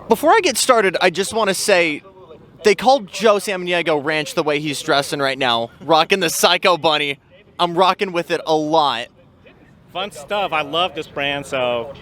Before I get started, I just want to say they called Joe Samaniego Ranch the way he's dressing right now, rocking the Psycho Bunny. I'm rocking with it a lot. Fun stuff. I love this brand, so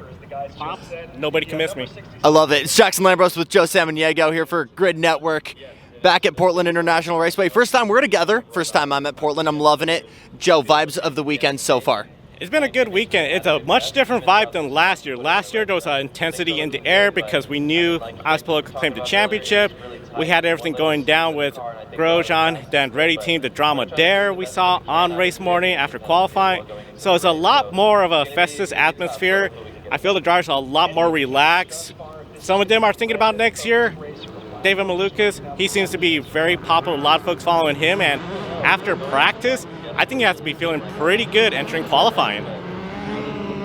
Pops, nobody can miss me. I love it. It's Jackson Lambros with Joe Samaniego here for Grid Network, back at Portland International Raceway. First time we're together. First time I'm at Portland. I'm loving it. Joe, vibes of the weekend so far? It's been a good weekend. It's a much different vibe than last year. Last year, there was an intensity in the air because we knew Alex Palou could claim the championship. We had everything going down with Grosjean, the Andretti team, the drama there we saw on race morning after qualifying. So it's a lot more of a festive atmosphere. I feel the drivers are a lot more relaxed. Some of them are thinking about next year. David Malukas, he seems to be very popular. A lot of folks following him. And after practice, I think he has to be feeling pretty good entering qualifying.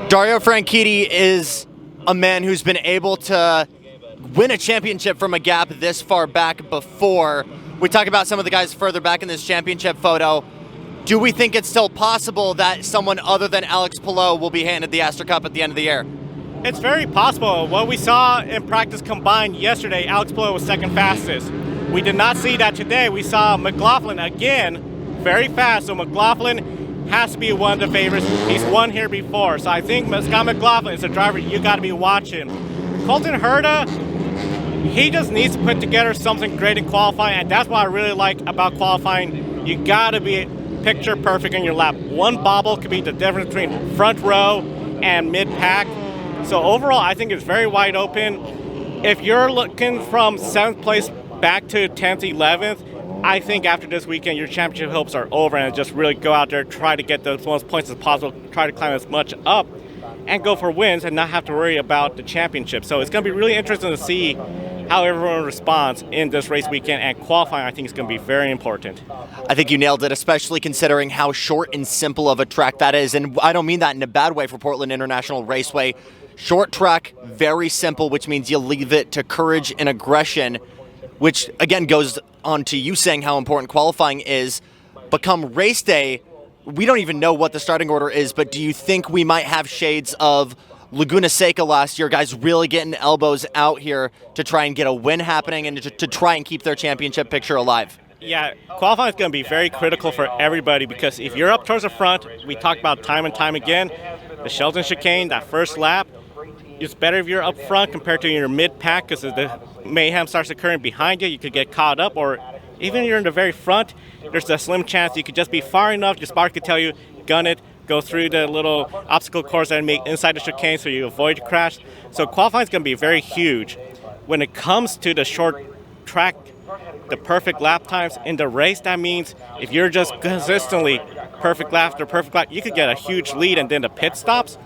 Dario Franchitti is a man who's been able to win a championship from a gap this far back before. We talk about some of the guys further back in this championship photo. Do we think it's still possible that someone other than Alex Palou will be handed the Astor Cup at the end of the year? It's very possible. What we saw in practice combined yesterday, Alex Palou was second fastest. We did not see that today. We saw McLaughlin again very fast, so McLaughlin has to be one of the favorites. He's won here before, so I think Scott McLaughlin is a driver you got to be watching. Colton Herta, he just needs to put together something great in qualifying, and that's what I really like about qualifying. You got to be picture perfect in your lap. One bobble could be the difference between front row and mid-pack. So overall, I think it's very wide open. If you're looking from 7th place back to 10th, 11th, I think after this weekend, your championship hopes are over, and just really go out there, try to get the most points as possible, try to climb as much up, and go for wins and not have to worry about the championship. So it's going to be really interesting to see how everyone responds in this race weekend, and qualifying I think is going to be very important. I think you nailed it, especially considering how short and simple of a track that is. And I don't mean that in a bad way for Portland International Raceway. Short track, very simple, which means you leave it to courage and aggression, which again goes on to you saying how important qualifying is. But come race day, we don't even know what the starting order is, but do you think we might have shades of Laguna Seca last year, guys really getting elbows out here to try and get a win happening and to try and keep their championship picture alive? Yeah, qualifying is going to be very critical for everybody, because if you're up towards the front, we talked about time and time again, the Shelton chicane, that first lap, it's better if you're up front compared to your mid-pack, because if the mayhem starts occurring behind you, you could get caught up, or even if you're in the very front, there's a slim chance you could just be far enough, your spotter could tell you, gun it, go through the little obstacle course and make inside the chicane so you avoid a crash. So qualifying is going to be very huge. When it comes to the short track, the perfect lap times in the race, that means if you're just consistently perfect lap after perfect lap, you could get a huge lead, and then the pit stops.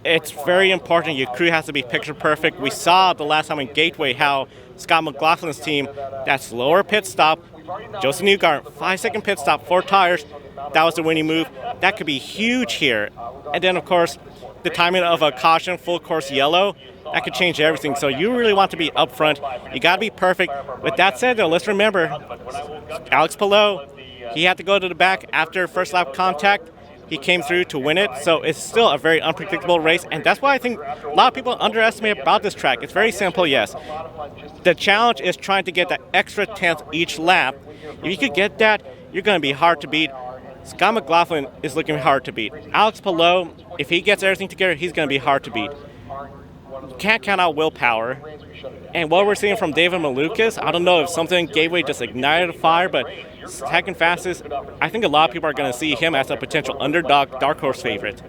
It's very important. Your crew has to be picture perfect. We saw the last time in Gateway how Scott McLaughlin's team, that slower pit stop, Joseph Newgarden, 5-second pit stop, 4 tires, that was the winning move. That could be huge here. And then, of course, the timing of a caution, full course yellow, that could change everything. So you really want to be up front. You got to be perfect. With that said, though, let's remember, Alex Palou, he had to go to the back after first lap contact. He came through to win it, so it's still a very unpredictable race, and that's why I think a lot of people underestimate about this track. It's very simple, yes. The challenge is trying to get that extra 10th each lap. If you could get that, you're going to be hard to beat. Scott McLaughlin is looking hard to beat. Alex Palou, if he gets everything together, he's going to be hard to beat. You can't count out willpower. And what we're seeing from David Malukas, I don't know if something Gateway just ignited a fire, but second fastest, I think a lot of people are going to see him as a potential underdog, dark horse favorite.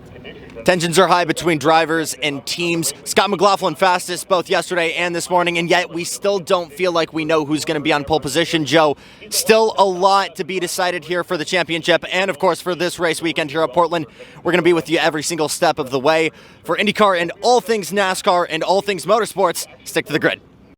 Tensions are high between drivers and teams. Scott McLaughlin fastest both yesterday and this morning, and yet we still don't feel like we know who's going to be on pole position. Joe, still a lot to be decided here for the championship and, of course, for this race weekend here at Portland. We're going to be with you every single step of the way. For INDYCAR and all things NASCAR and all things motorsports, stick to the grid.